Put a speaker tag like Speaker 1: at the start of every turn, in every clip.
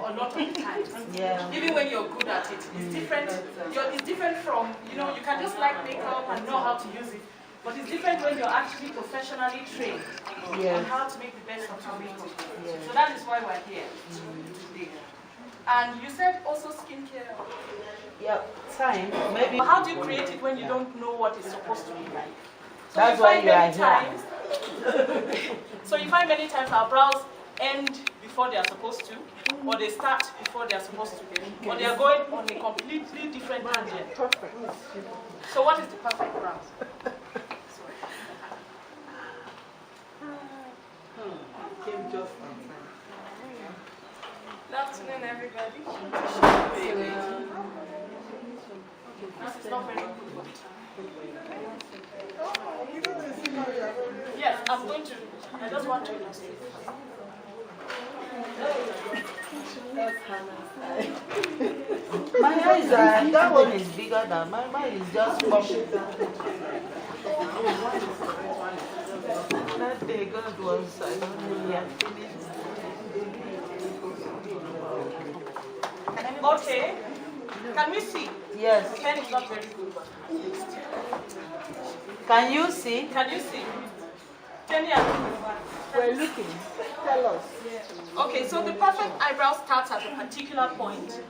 Speaker 1: a lot of times.
Speaker 2: Yeah.
Speaker 1: Even when you're good at it, it's different. It's different from, you know, you can just like makeup and know how to use it. But it's different when you're actually professionally trained on how to make the best of your makeup. So that is why we're here today. And you said also skincare.
Speaker 2: Yeah, time. Maybe.
Speaker 1: How do you create it when you don't know what it's supposed to be like? So
Speaker 2: that's why you are here.
Speaker 1: So you find many times our brows end before they are supposed to, or they start before they are supposed to, or they are going on a completely different tangent.
Speaker 2: Perfect.
Speaker 1: So what is the perfect brows?
Speaker 2: Came just
Speaker 1: Good afternoon, everybody. This is not very good. Yes, I'm going to. I just want to illustrate.
Speaker 2: my eyes are, that one is bigger than mine is just pumping. That day God was, I don't know, he had finished.
Speaker 1: Okay. Can we see?
Speaker 2: Yes.
Speaker 1: The pen is not very good.
Speaker 2: Can you see?
Speaker 1: Can you see? Jenny and
Speaker 2: we're looking. Tell us.
Speaker 1: Okay, so the perfect eyebrow starts at a particular point.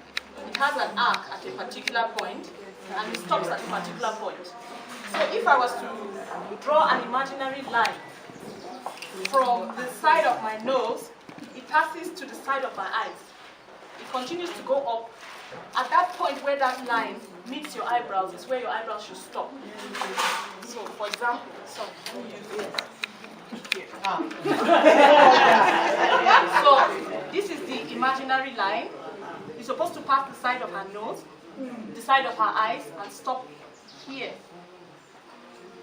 Speaker 1: It has an arc at a particular point, and it stops at a particular point. So if I was to draw an imaginary line from the side of my nose, it passes to the side of my eyes. It continues to go up. At that point where that line meets your eyebrows is where your eyebrows should stop. So, for example, so this is the imaginary line. It's supposed to pass the side of her nose, the side of her eyes, and stop here.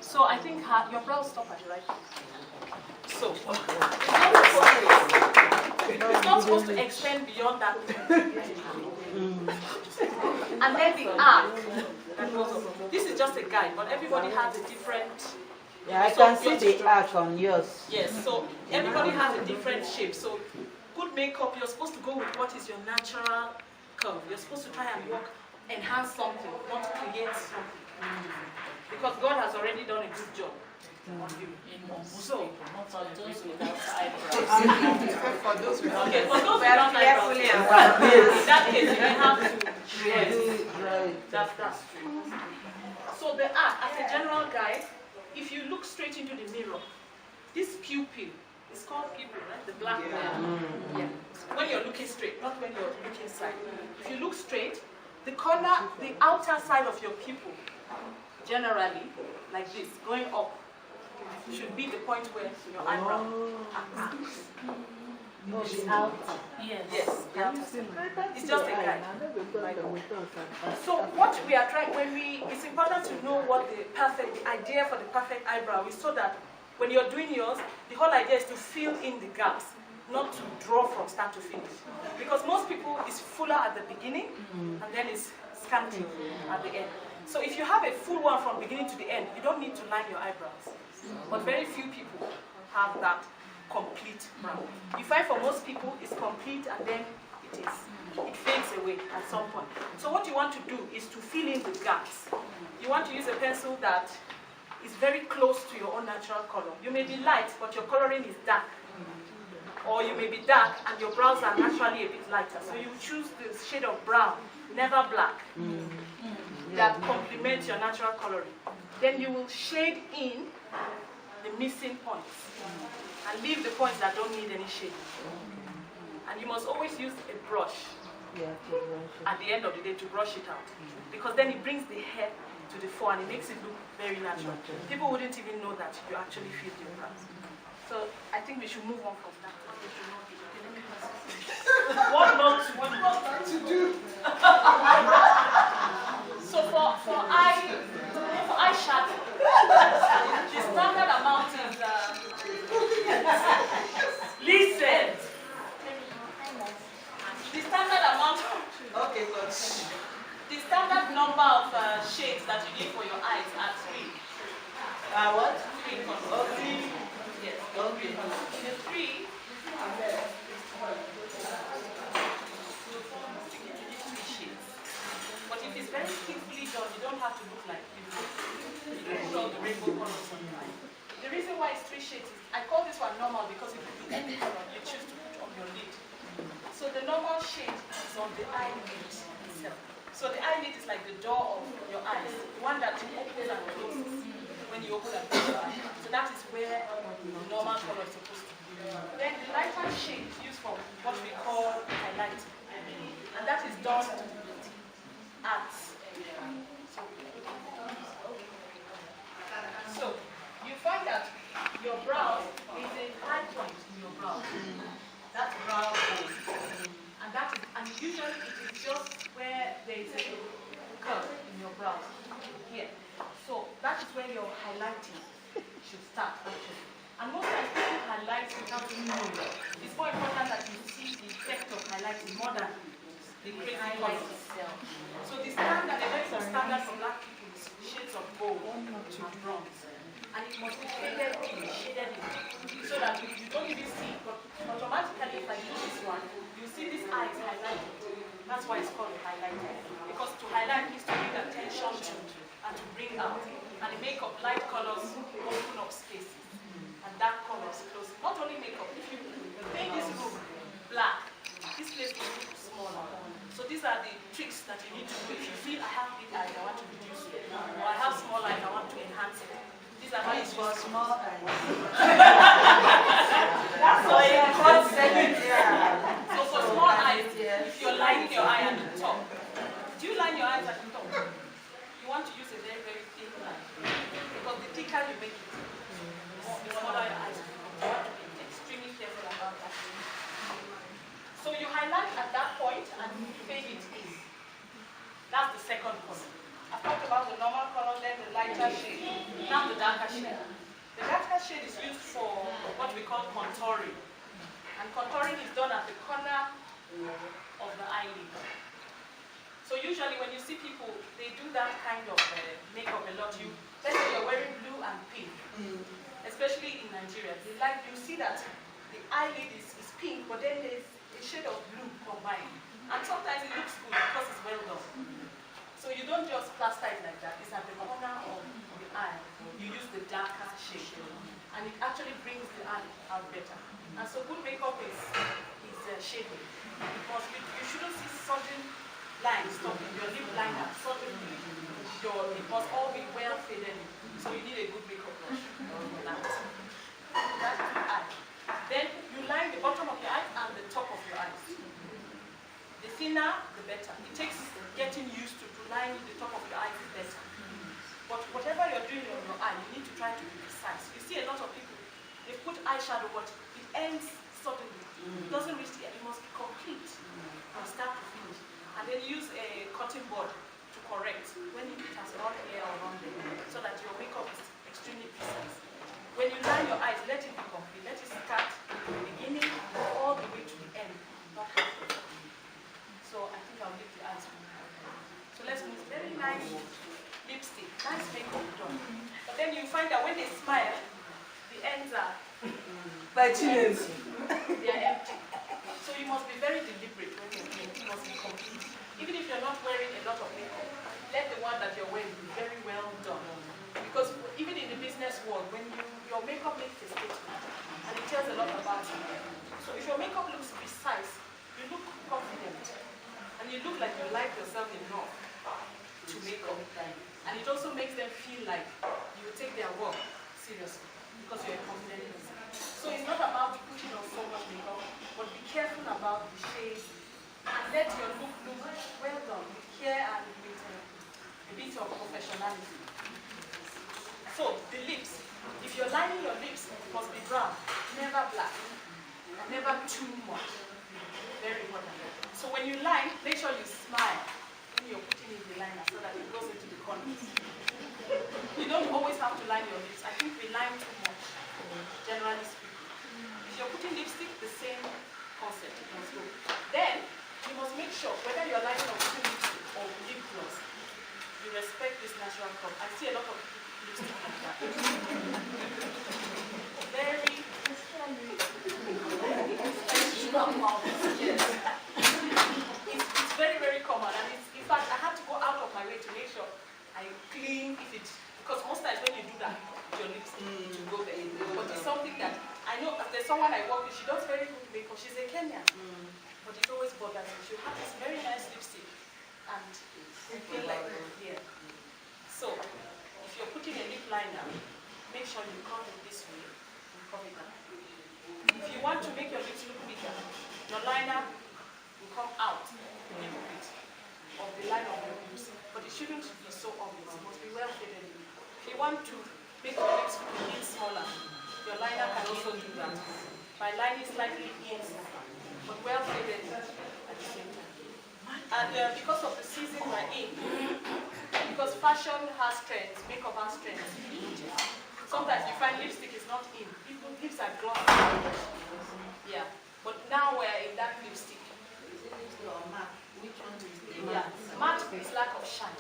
Speaker 1: So I think your brows stop at the right place. So it's not supposed to extend beyond that. And then the arc that goes up. This is just a guide, but everybody has a different.
Speaker 2: Yeah, I can see the arc on yours.
Speaker 1: Yes, so everybody has a different shape. So good makeup, you're supposed to go with what is your natural curve. You're supposed to try and enhance something, not create something. Because God has already done a good job on you. So,
Speaker 3: for those without eyebrows.
Speaker 1: for those without eyebrows, in that case, you may have to that's true. So the arc, as a general guide, if you look straight into the mirror, this pupil is called pupil, right? The black one. Yeah. When you're looking straight, not when you're looking side. If you look straight, the corner, the outer side of your pupil, generally, like this, going up, should be the point where your eyebrow acts.
Speaker 3: Yes.
Speaker 1: Yes. It's just a guide. So what we are trying, it's important to know what the idea for the perfect eyebrow is, so that when you're doing yours, the whole idea is to fill in the gaps, not to draw from start to finish. Because most people is fuller at the beginning, and then it's scanty at the end. So if you have a full one from beginning to the end, you don't need to line your eyebrows. But very few people have that complete brow. You find for most people it's complete, and then it fades away at some point. So what you want to do is to fill in the gaps. You want to use a pencil that is very close to your own natural color. You may be light, but your coloring is dark. Or you may be dark and your brows are naturally a bit lighter. So you choose the shade of brown, never black, that complements your natural coloring. Then you will shade in the missing points and leave the points that don't need any shading. And you must always use a brush at the end of the day to brush it out, because then it brings the hair to the fore and it makes it look very natural. People wouldn't even know that you actually filled your brows. So I think we should move on from that. What not to do? So for eyeshadow, the standard amount is listen. The standard amount. Okay, good. The standard number of shades that you need for your eyes are 3. What? 3. Okay. Yes. Okay. The 3. is 3 shades. I call this one normal because it could be any color you choose to put on your lid. So the normal shade is on the eyelid itself. So the eyelid is like the door of your eyes, the one that you open and close when you open and close your eye. So that is where the normal color is supposed to be. Then the lighter shade is used for what we call highlighting. And that is done at. So you find that your brow is a high point in your brow. That's brow bone. And usually it is just where there is a curve in your brows. Here. So that is where your highlighting should start actually. And most times people highlight without knowing. It's more important that you see the effect of highlighting more than the crazy colors. So the standard, the very standard for black people is shades of gold to bronze. And it must be shaded in, so that you don't even see, but automatically if I do this one, you see this eye is highlighted. That's why it's called a highlighter. Because to highlight is to bring attention to and to bring out. And the makeup, light colors open up spaces. And dark colors close. Not only makeup, if you paint this room black, this place will look smaller. So these are the tricks that you need to do. If you feel I have big eyes, I want to reduce it. Or I have small eyes, I want to enhance it. These are how it's for small eyes. That's why you can't say it. So for small eyes, if you're lining your eye at the top, do you line your eyes at the top? You want to use a very, very thin line. Because the thicker you make it, the smaller your eyes will become. You want to be extremely careful about that. So you highlight at that point and you fade it in. That's the second color. I've talked about the normal color, then the lighter shade, now the darker shade. The darker shade is used for what we call contouring. And contouring is done at the corner of the eyelid. So usually when you see people, they do that kind of makeup a lot. Let's say you're wearing blue and pink, especially in Nigeria. You see that the eyelid is pink, but then there's a shade of blue combined. And sometimes it looks good because it's well done. So you don't just plaster it like that. It's at the corner of the eye. You use the darker shade. And it actually brings the eye out better. And so good makeup is shading. Because you shouldn't see sudden lines stopping your lip liner. Suddenly, it must all be well faded. So you need a good makeup brush for that. That's the eye. Then you line the bottom of your eyes and the top of your eyes. The thinner, the better. It takes getting used to line the top of your eyes is better. But whatever you're doing on your eye, you need to try to be precise. You see a lot of people, they put eyeshadow, but it ends suddenly. It doesn't reach the end. It must be complete from start to finish. And then use a cotton board to correct when it has run here or run there, so that your makeup is extremely precise. When you line your eyes, let it be complete. Let it start from the beginning all the way to the end. Not halfway. So I think I'll leave the eyes for now. So let's move. Very nice lipstick. Nice makeup done. But then you find that when they smile, the ends are they are empty. So you must be very deliberate when you're doing it. You must be complete. Even if you're not wearing a lot of makeup, let the one that you're wearing be very well done. Because even in the business world, when your makeup makes a statement, and it tells a lot about you. So if your makeup looks precise, you look confident. And you look like you like yourself enough to make up. And it also makes them feel like you take their work seriously because you're a confident person. So it's not about putting on so much makeup, but be careful about the shades and let your look well done with care and with a bit of professionalism. So the lips, if you're lining your lips, it must be brown, never black, and never too much. Very important. So when you line, make sure you smile when you're putting in the liner so that it goes into the corners. You don't always have to line your lips. I think we line too much, generally speaking. If you're putting lipstick, the same concept must go. Then, you must make sure whether you're lining or putting lipstick or lip gloss, you respect this natural color. I see a lot of lipstick like that. Very yes. It's very, very common, and in fact, I have to go out of my way to make sure I clean because most times when you do that, your lips will go there. But but it always bothers me. You have this very nice lipstick, and you feel like here. So, if you're putting a lip liner, make sure you curve it this way and curve it down. If you want to make your lips look bigger, your liner will come out a little bit of the line of your lips, but it shouldn't be so obvious. It must be well faded. If you want to make your lips a bit smaller, your liner can also do that by lining slightly in, but well faded at the same time. And because of the season we're in, because fashion has trends, makeup has trends, sometimes you find lipstick is not in. People's lips are glossy. Yeah, but now we're in that lipstick.
Speaker 2: Which one is the
Speaker 1: Yeah, matte is lack of shine.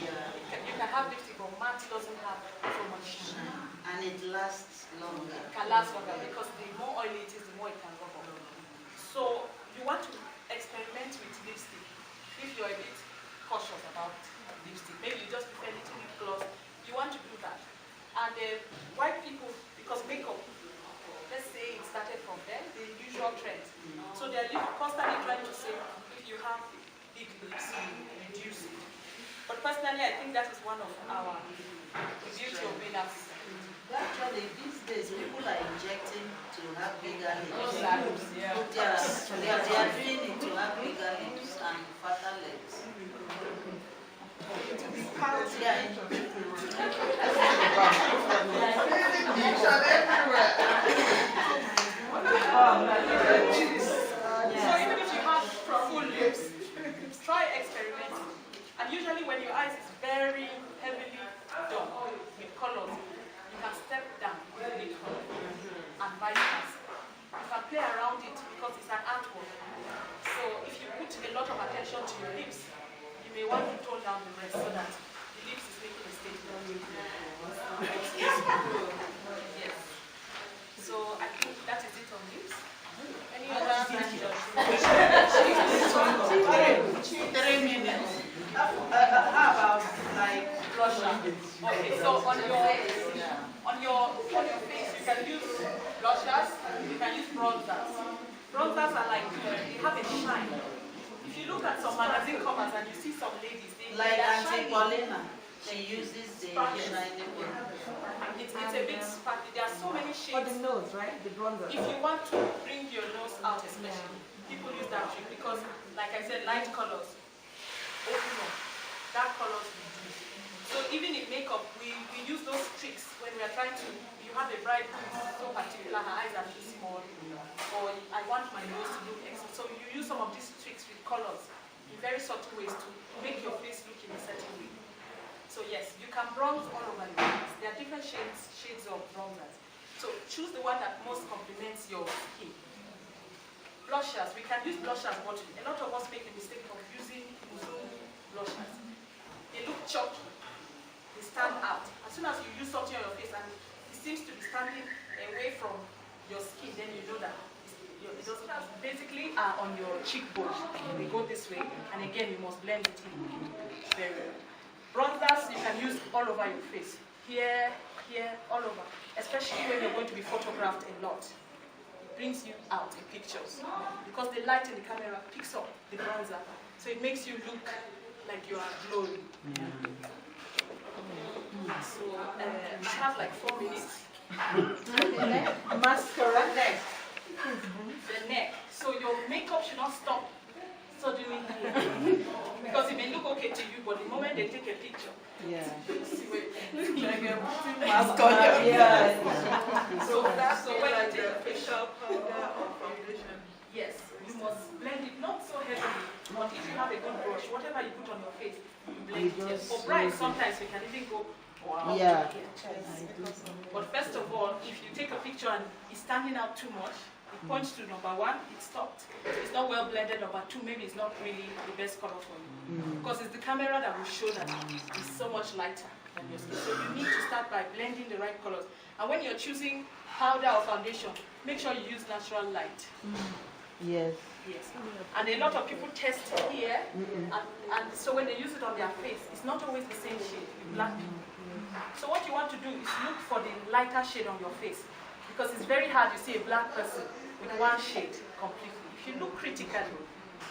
Speaker 1: Yeah. You can have lipstick, but matte doesn't have so much shine.
Speaker 2: And it lasts longer.
Speaker 1: It can last longer because the more oily it is, the more it can rub off. So you want to experiment with lipstick. If you're a bit cautious about lipstick, maybe you just prefer a little lip gloss, you want to do that. And white people, because makeup, let's say it started from there, the usual trends. So they're constantly trying to say, if you have big lips, reduce it. But personally, I think that is one of our beauty of being African.
Speaker 2: Actually, these days, people are injecting to have bigger lips.
Speaker 1: Yeah.
Speaker 2: They are doing it to have bigger lips and fatter legs. Yeah.
Speaker 1: So even if you have full lips, try experimenting. And usually when your eyes is very heavily done with colors, you can step down with lip color and vice versa. You can play around it because it's an artwork. So if you put a lot of attention to your lips, you may want to tone down the rest so that the lips is making a statement. Yes. So I think that is it on lips. Any other questions?
Speaker 2: 3 minutes. How about like
Speaker 1: Blusher. Okay, so on your face you can use blushers, you can use bronzers. Bronzers are like they have a shine. If you look at some magazine covers and you see some ladies, they
Speaker 2: like
Speaker 1: are
Speaker 2: Auntie
Speaker 1: shiny.
Speaker 2: Paulina, she uses the shiny one.
Speaker 1: It's a bit sparkly. There are so many
Speaker 4: For
Speaker 1: shades.
Speaker 4: the nose, right? The bronzer.
Speaker 1: If you want to bring your nose out, especially, people use that trick because, like I said, light colors open up, dark colors reduce. So even in makeup, we use those tricks when we are trying to. You have a bride who is so particular, her eyes are too small, or I want my nose to look extra. So you use some of these tricks with colors in very subtle ways to make your face look in a certain way. So yes, you can bronze all over your face. There are different shades of bronzers. So choose the one that most complements your skin. Blushers, we can use blushers, but a lot of us make a mistake of using zoom blushers. They look chalky. They stand out. As soon as you use something on your face and it seems to be standing away from your skin, then you know that those basically are on your cheekbone. They go this way, and again you must blend it in very well. Bronzers you can use all over your face. Here, all over. Especially when you're going to be photographed a lot. It brings you out in pictures. Because the light in the camera picks up the bronzer. So it makes you look like you are glowing. So I have like 4 minutes.
Speaker 4: Mascara.
Speaker 2: Next.
Speaker 1: The neck. So your makeup should not stop suddenly here. Because it may look okay to you, but the moment they take a picture,
Speaker 4: Yeah.
Speaker 1: see where
Speaker 4: Mascara. Yeah.
Speaker 1: So when I take a picture,
Speaker 5: facial powder or foundation.
Speaker 1: yes, you must blend it not so heavily, but if you have a good brush, whatever you put on your face, you blend
Speaker 4: You
Speaker 1: it.
Speaker 4: just
Speaker 1: For brides,
Speaker 4: use it.
Speaker 1: sometimes we can even go.
Speaker 4: Yeah.
Speaker 1: But first of all, if you take a picture and it's standing out too much, it points to number 1, it stopped. It's not well blended. Number 2, maybe it's not really the best color for you. Because it's the camera that will show that it's so much lighter than your skin. So you need to start by blending the right colors. And when you're choosing powder or foundation, make sure you use natural light.
Speaker 4: Yes.
Speaker 1: Yes. And a lot of people test here, and so when they use it on their face, it's not always the same shade, the black. So what you want to do is look for the lighter shade on your face, because it's very hard to see a black person with one shade completely. If if you look critically,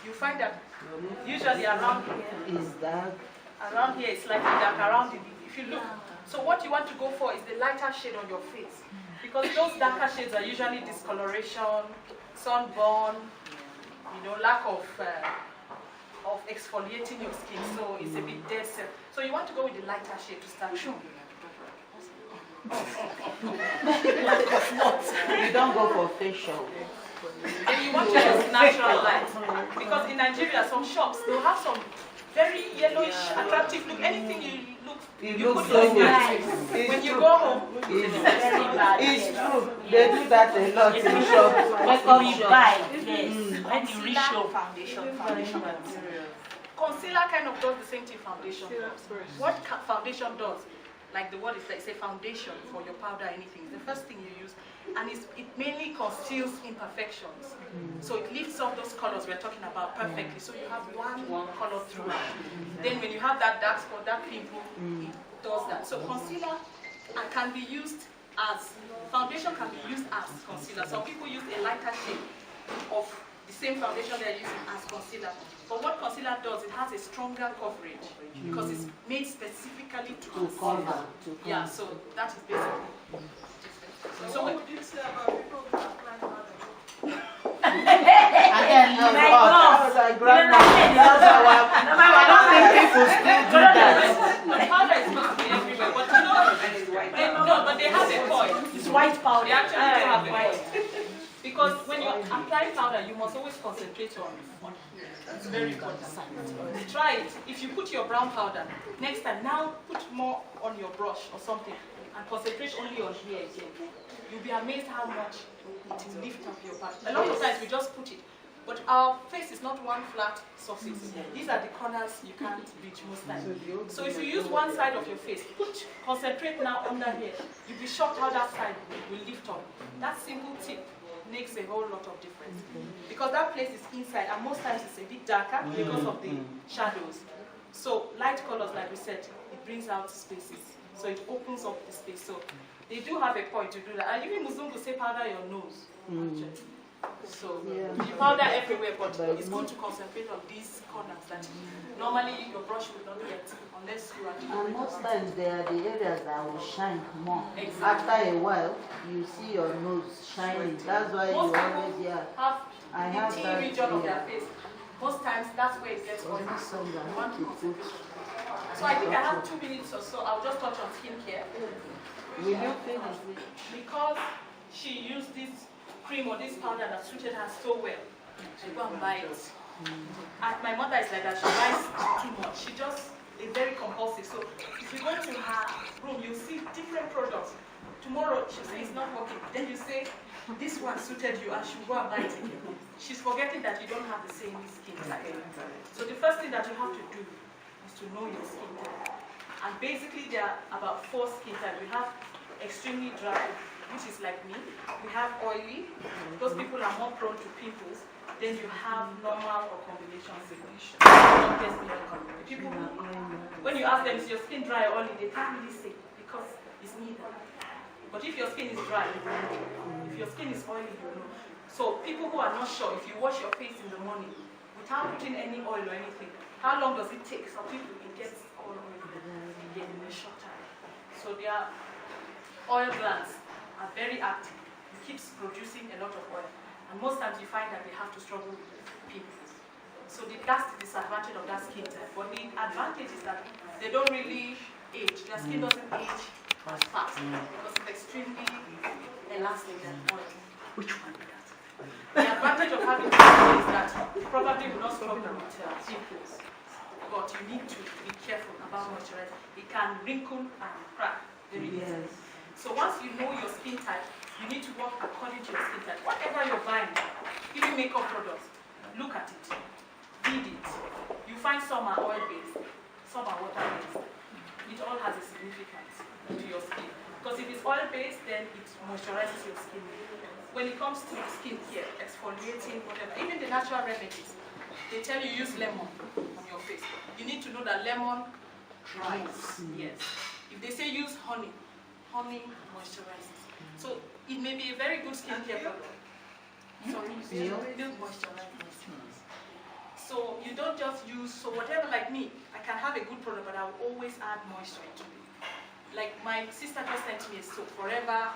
Speaker 1: you find that usually around here,
Speaker 2: Is that?
Speaker 1: around here it's slightly dark, around the lip. If you look, so what you want to go for is the lighter shade on your face, because those darker shades are usually discoloration, sunburn, lack of exfoliating your skin, so it's a bit dead cell. So you want to go with the lighter shade to start.
Speaker 2: You don't go for facial.
Speaker 1: And you want to use natural light, because in Nigeria some shops they'll have some very yellowish, attractive look. Anything you
Speaker 2: look
Speaker 1: put
Speaker 2: so
Speaker 1: your
Speaker 2: good.
Speaker 1: skin. When you go home,
Speaker 2: It's
Speaker 1: very bad.
Speaker 2: It's true. They do that a lot in shops.
Speaker 3: When you buy, yes. When you reach
Speaker 1: Concealer,
Speaker 3: home.
Speaker 1: foundation material. Concealer kind of does the same thing foundation does. What foundation does, like the word is like, say foundation for your powder, anything, is the first thing you use, and it mainly conceals imperfections. So it lifts up those colors we're talking about perfectly. So you have one color throughout. Then when you have that dark spot, that pimple, it does that. So concealer can be used as, foundation can be used as concealer. Some people use a lighter shade of the same foundation they're using as concealer. But what concealer does, it has a stronger coverage because it's made specifically to cover. Yeah, so that is basically. So
Speaker 5: what would you say about people who apply powder?
Speaker 2: And then that was our grandma. I don't think people still do that.
Speaker 1: powder is supposed to be everywhere, but they have a point.
Speaker 3: It's white powder.
Speaker 1: They actually do have a point. Because when you apply powder, you must always concentrate on here. It's very important. Try it. If you put your brown powder, next time, now put more on your brush or something and concentrate only on here again. You'll be amazed how much it will lift up your back. A lot of times we just put it, but our face is not one flat surface. These are the corners you can't reach most times. So if you use one side of your face, concentrate now under here. You'll be shocked how that side will lift up. That simple tip makes a whole lot of difference. Because that place is inside, and most times it's a bit darker because of the shadows. So light colors, like we said, it brings out spaces. So it opens up the space. So they do have a point to do that. And even Muzungu say powder your nose. So you powder everywhere, but it's good to concentrate on these corners that normally your brush will not get unless you are.
Speaker 2: And most times they are the areas that will shine more.
Speaker 1: Exactly.
Speaker 2: After a while, you see your nose shining. That's why you always
Speaker 1: have the T region of their face. Most times that's where it gets oily. So I think I have 2 minutes or so. I'll just touch on skincare.
Speaker 2: Will you finish it?
Speaker 1: Because she used this cream or this powder that suited her so well, she go and buy it. And my mother is like that, she buys too much. She just is very compulsive. So if you go to her room, you see different products. Tomorrow she'll say it's not working. Then you say this one suited you and she'll go and buy it again. She's forgetting that you don't have the same skin type. So the first thing that you have to do is to know your skin type. And basically there are about 4 skin types. We have extremely dry, which is like me. We have oily, those people are more prone to pimples. Then you have normal or combination solution. People who, when you ask them, is your skin dry or oily, they can't really say because it's neither. But if your skin is dry, you know. If your skin is oily, you know. So people who are not sure, if you wash your face in the morning without putting any oil or anything, how long does it take? Some people, it gets all oily again in a short time. So their oil glands are very active. It keeps producing a lot of oil. And most times you find that they have to struggle with pimples. So that's the disadvantage of that skin type. But the advantage is that they don't really age. Their skin doesn't age as fast because it's extremely elastic and oily.
Speaker 3: Which one?
Speaker 1: The advantage of having pimples is that you probably will not struggle with pimples. But you need to be careful about moisturizing. It can wrinkle and crack very easily. So once you know your skin type, you need to work according to your skin type. Whatever you're buying, even makeup products, look at it, read it. You find some are oil-based, some are water-based. It all has a significance to your skin. Because if it's oil-based, then it moisturizes your skin. When it comes to skin care, exfoliating, whatever, even the natural remedies, they tell you use lemon on your face. You need to know that lemon dries. Yes. If they say use honey, honey moisturizes. So it may be a very good skincare product. Milk moisturizer. So you don't just use, so whatever, like me, I can have a good product, but I will always add moisture to it. Like my sister just sent me a soap, Forever,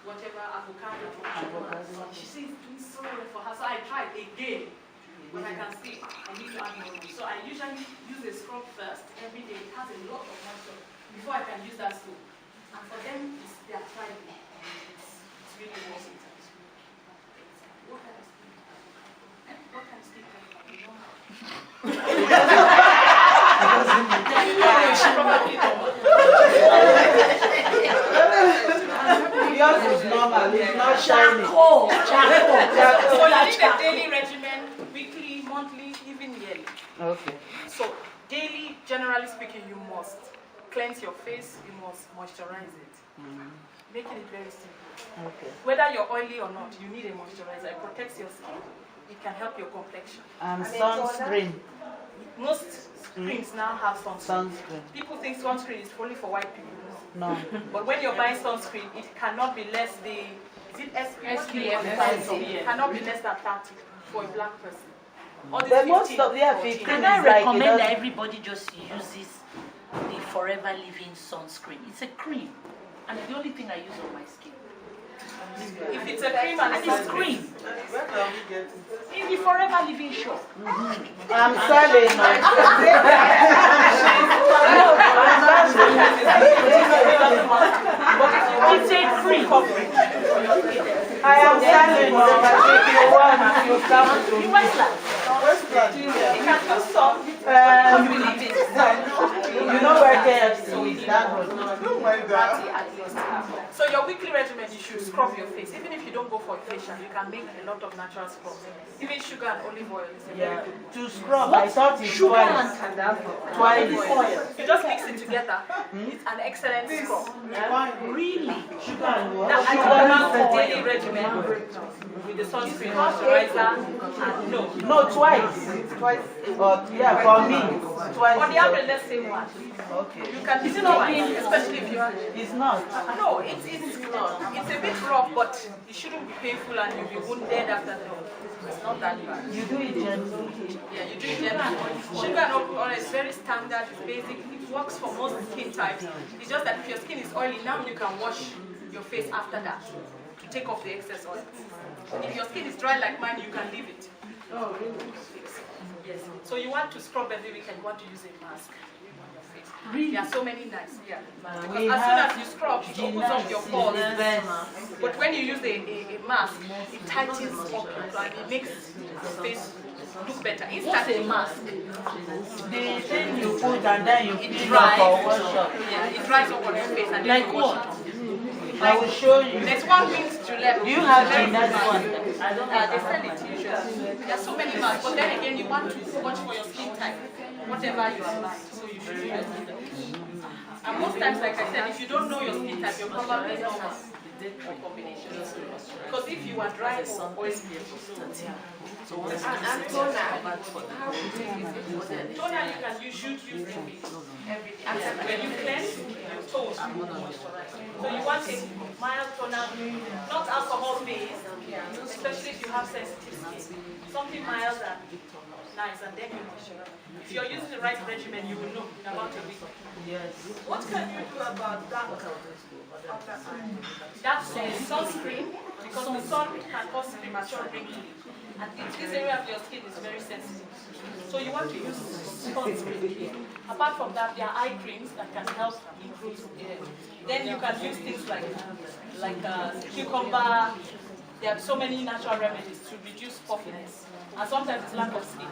Speaker 1: whatever, avocado. She says it's doing so well for her. So I tried again, but I can see I need to add more. So I usually use a scrub first every day. It has a lot of moisture before I can use that soap. And for them, they are thriving. It's really worth it. What kind of skin? What kind of skin?
Speaker 4: Yours is normal, it's not shiny.
Speaker 3: Charcoal.
Speaker 1: So you need a daily regimen, weekly, monthly, even yearly.
Speaker 4: Okay.
Speaker 1: So daily, generally speaking, you must cleanse your face, you must moisturize it. Making it very simple.
Speaker 4: Okay.
Speaker 1: Whether you're oily or not, you need a moisturizer. It protects your skin. It can help your complexion.
Speaker 4: Sunscreen.
Speaker 1: Most creams now have sunscreen.
Speaker 4: Sunscreen.
Speaker 1: People think sunscreen is only for white people.
Speaker 4: No.
Speaker 1: But when you're buying sunscreen, it cannot be less than, is it SPF? It cannot be less than 30 for a black person. All these
Speaker 4: But most
Speaker 1: 15,
Speaker 4: of the
Speaker 1: 14.
Speaker 4: 15
Speaker 3: Can
Speaker 4: is
Speaker 3: I
Speaker 4: like
Speaker 3: recommend that everybody just uses the Forever Living sunscreen? It's a cream, and it's the only thing I use on my skin.
Speaker 1: If it's a cream and
Speaker 3: It's cream.
Speaker 5: Where can we get it?
Speaker 3: In the Forever Living shop.
Speaker 4: I'm selling
Speaker 3: It's a free coverage.
Speaker 4: I am selling, but if you want, you come to
Speaker 3: In Westland.
Speaker 1: it can do some.
Speaker 4: You know where KFC is, that road.
Speaker 5: Don't mind that.
Speaker 1: So your weekly regimen, you should scrub your face. Even if you don't go for a facial, you can make a lot of natural scrubs. Even sugar and olive oil is a very good.
Speaker 4: To scrub, I thought it's twice.
Speaker 1: You just mix it together. It's an excellent scrub.
Speaker 3: Really?
Speaker 4: Sugar and what?
Speaker 1: That I can the daily regimen with the sunscreen, moisturizer, and
Speaker 4: No, twice. But yeah, for me, twice.
Speaker 1: on the average, let's say one.
Speaker 4: Okay.
Speaker 1: You can use it twice, especially if you are.
Speaker 4: It's not.
Speaker 1: No, it's a bit rough, but it shouldn't be painful and you'll be wounded after that. It's not that bad.
Speaker 4: You do it gently.
Speaker 1: Yeah, you do it gently. Sugar and olive oil is very standard, it's basic, it works for most skin types. It's just that if your skin is oily, now you can wash your face after that to take off the excess oil. If your skin is dry like mine, you can leave it.
Speaker 5: Oh, really?
Speaker 1: Yes. So you want to scrub every week and you want to use a mask.
Speaker 3: Really?
Speaker 1: There are so many nice, yeah. Because
Speaker 4: We
Speaker 1: as soon
Speaker 4: have
Speaker 1: as you scrub, it opens up your pores. But when you use a mask, it tightens up your and it makes the face look better.
Speaker 3: What's a mask?
Speaker 4: The thing you put and then you
Speaker 1: It
Speaker 4: clean
Speaker 1: dries.
Speaker 4: up or wash up.
Speaker 1: Yeah, it dries up on your face and then
Speaker 3: Like
Speaker 1: you wash
Speaker 3: what?
Speaker 1: it.
Speaker 4: I will show you.
Speaker 1: There's one mint Julep.
Speaker 4: Do you have the next one?
Speaker 1: I don't know. They sell it usually. There are so many masks, but then again, you want to watch for your skin type, whatever you are buying. So you should use it. And most times, like I said, if you don't know your skin type, you're probably not or combination. Because if you are dry or oily, toner you should use every day. And when you cleanse, your toes you moisturize. So you want a mild toner, not alcohol based, especially if you have sensitive skin. Something mild and nice, and then you moisturize. If you're using the right regimen, you will know in about a week.
Speaker 4: Yes.
Speaker 5: What can you do about that?
Speaker 1: That's a sunscreen, because the sun can cause premature wrinkling. And this area of your skin is very sensitive. So you want to use sunscreen. Apart from that, there are eye creams that can help improve it. Then you can use things like cucumber. There are so many natural remedies to reduce puffiness. And sometimes it's lack of sleep.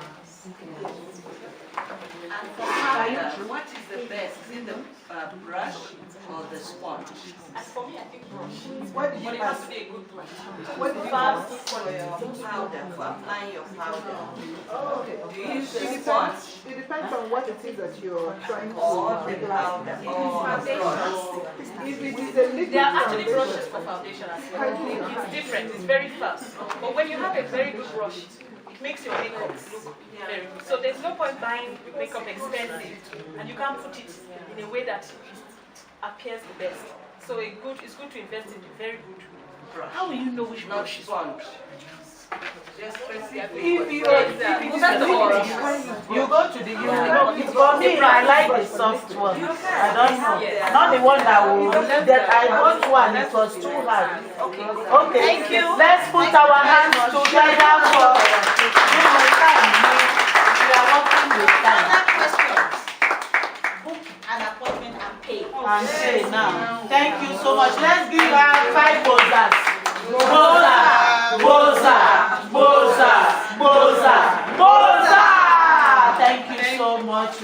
Speaker 6: And for powder, what is the best? Is it the brush or the sponge?
Speaker 1: And for me, I think brush.
Speaker 5: What do you
Speaker 1: But it has to be a good brush.
Speaker 5: What do you
Speaker 1: Fast,
Speaker 5: use
Speaker 1: good
Speaker 5: for
Speaker 1: quality.
Speaker 5: your
Speaker 6: Powder, for applying your powder.
Speaker 5: Oh, okay.
Speaker 6: Do you use
Speaker 5: It
Speaker 6: the
Speaker 5: depends,
Speaker 6: sponge
Speaker 5: it depends on what it is that you're trying to
Speaker 6: or the
Speaker 5: apply.
Speaker 6: powder or the brush?
Speaker 5: If it is a liquid
Speaker 1: There are actually
Speaker 5: foundation,
Speaker 1: brushes for foundation as well. It's different, it's very fast. But when you have a very good brush, it makes your makeup look very good. So there's no point buying makeup expensive and you can't put it in a way that it appears the best. So it's good to invest in a very good brush.
Speaker 3: How will you know which
Speaker 6: Not
Speaker 3: brush is
Speaker 6: sponge.
Speaker 2: You go to the for me, I like the soft one. I don't know. Not the one that will that I want one, it was too hard. Okay. Thank you. Let's put our hands together for time. We are working with time.
Speaker 3: Other questions? Book an appointment and pay.
Speaker 2: And say now. Thank you so much. Let's give her 5 bozas. Boza, boza, boza, boza, boza. Thank you so much.